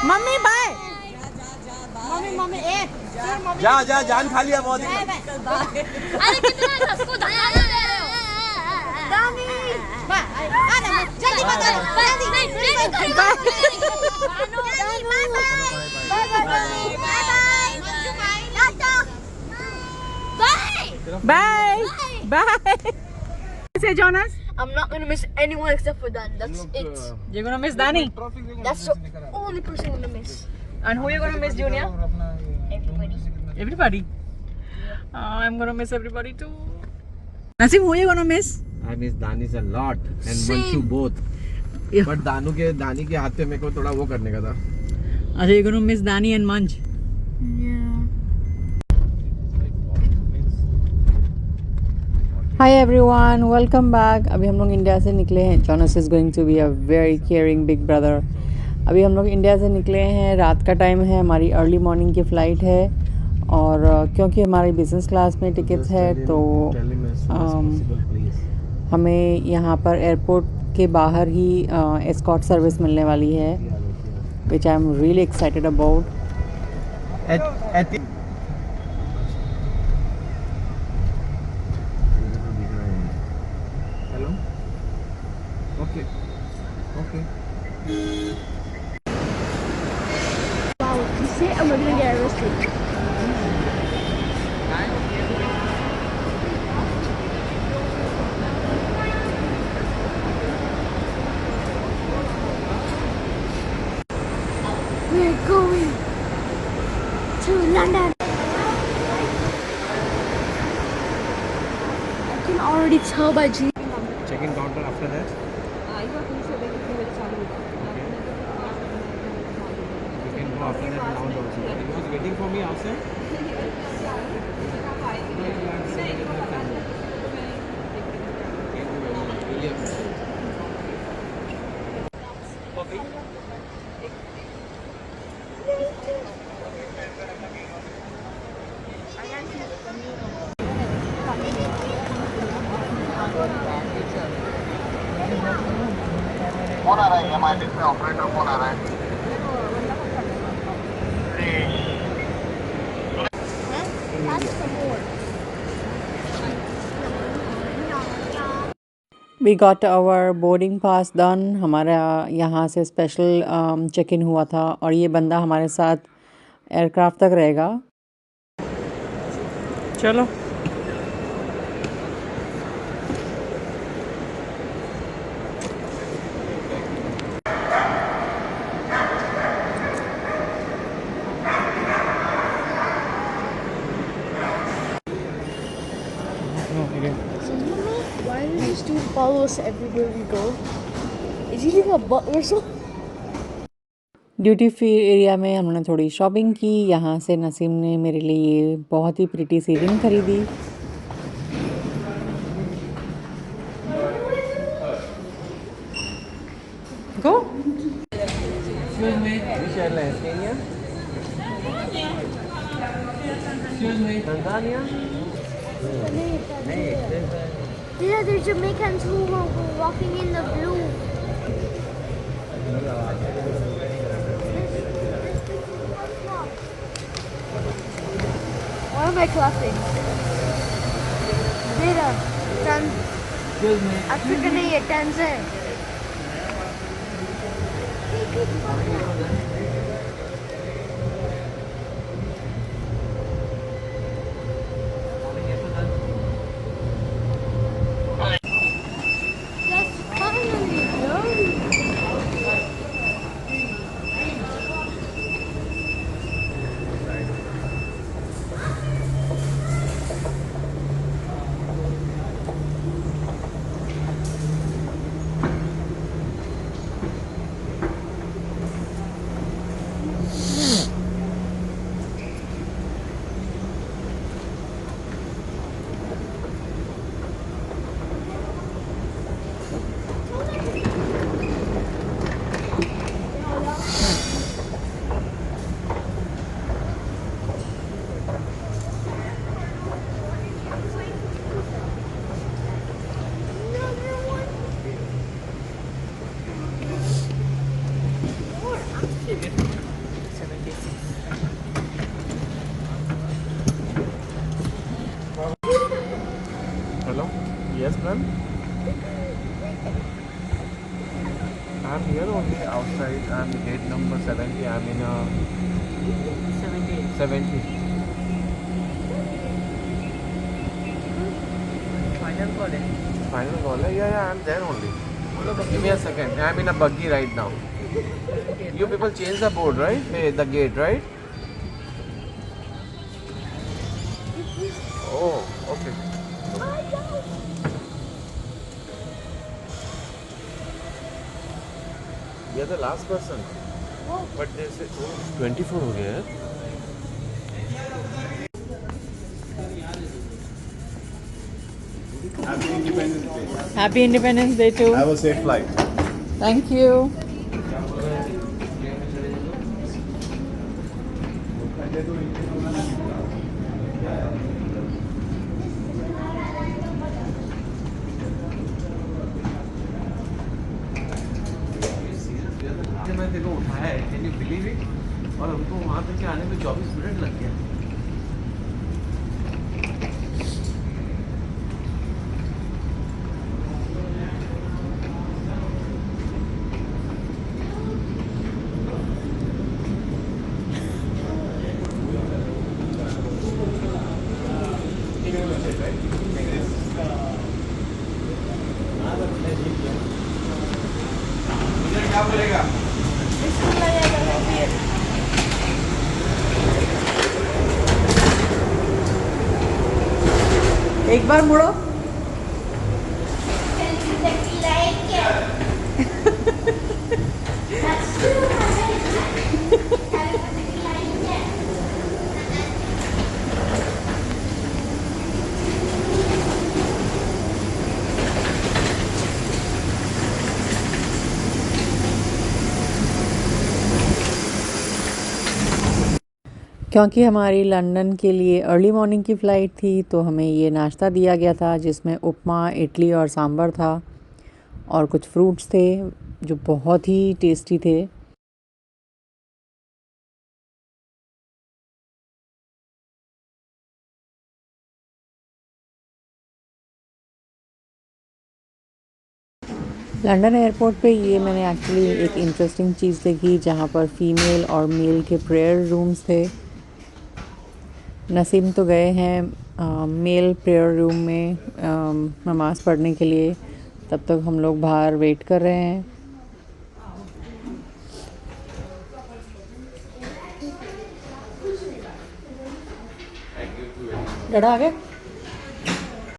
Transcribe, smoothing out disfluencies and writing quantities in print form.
Mummy bye. Mummy ए जा जा जान खा लिया बहुत। अरे कितना सबको धन्यवाद दे रहे हो दानी बाय। आना जल्दी बता जल्दी नहीं bye bye bye. Say Jonas, I'm not gonna miss anyone except for Dan. That's it. you're gonna miss Dani. That's the only person I'm gonna miss. And who you gonna miss, Junior? Everybody. Everybody. I'm gonna miss everybody too. Nasim, who you gonna miss? I miss Danis a lot and Same. Manshu both. Yeah. But दानी के हाथ पे मेरे को थोड़ा वो करने का था. Are you gonna miss Dani and Manj? Yeah. Hi everyone, welcome back. अभी हम लोग इंडिया से निकले हैं. Jonas is going to be a very caring big brother. अभी हम लोग इंडिया से निकले हैं. रात का टाइम है. हमारी अर्ली मॉर्निंग की फ़्लाइट है और क्योंकि हमारी बिज़नेस क्लास में टिकट्स है तो हमें यहाँ पर एयरपोर्ट के बाहर ही एस्कॉर्ट सर्विस मिलने वाली है, which I am really excited about. Hello? Okay. Okay. Wow, you say I'm gonna get arrested. We're going to London. I can already tell by G. Check-in counter after that. You can go after that lounge also. He was waiting for me outside. Phone आ रहा है MIT से operator phone आ रहा है. We got our boarding pass done. हमारा यहाँ से स्पेशल चेक इन हुआ था और ये बंदा हमारे साथ एयरक्राफ्ट तक रहेगा. चलो Why does this dude follow us everywhere we go? Is he like a butler or something? Duty free area में हमने थोड़ी शॉपिंग की. यहाँ से नसीम ने मेरे लिए बहुत ही प्रिटी सी रिंग खरीदी. गो Excuse me. Which airline? Kenya? Excuse me. Tanzania? Yeah, there's Jamaicans who were walking in the blue. Why am I clapping? Data. Excuse me. Africa नहीं है Tanzania. That's finally done. I'm here only outside. I'm gate number 70. I'm in 70. Final call है. Final call? Yeah, I'm there only. Give me a second. I'm in a buggy right now. You people change the board, right? Hey, the gate, right? Oh, okay. We are the last person. But they say, oh, 24 हो गया है. Happy Independence Day. Happy Independence Day too. Have a safe flight. Thank you. मैं देखो उठाया है, can you believe it? और हमको वहाँ तक के आने में 24 मिनट लग गया. क्या बोलेगा? एक बार मुड़ो. क्योंकि हमारी लंदन के लिए अर्ली मॉर्निंग की फ़्लाइट थी तो हमें ये नाश्ता दिया गया था जिसमें उपमा, इडली और सांभर था और कुछ फ्रूट्स थे जो बहुत ही टेस्टी थे. लंदन एयरपोर्ट पे ये मैंने एक्चुअली एक इंटरेस्टिंग चीज़ देखी जहाँ पर फीमेल और मेल के प्रेयर रूम्स थे. नसीम तो गए हैं मेल प्रेयर रूम में नमाज़ पढ़ने के लिए. तब तक हम लोग बाहर वेट कर रहे हैं. डरा आ गया.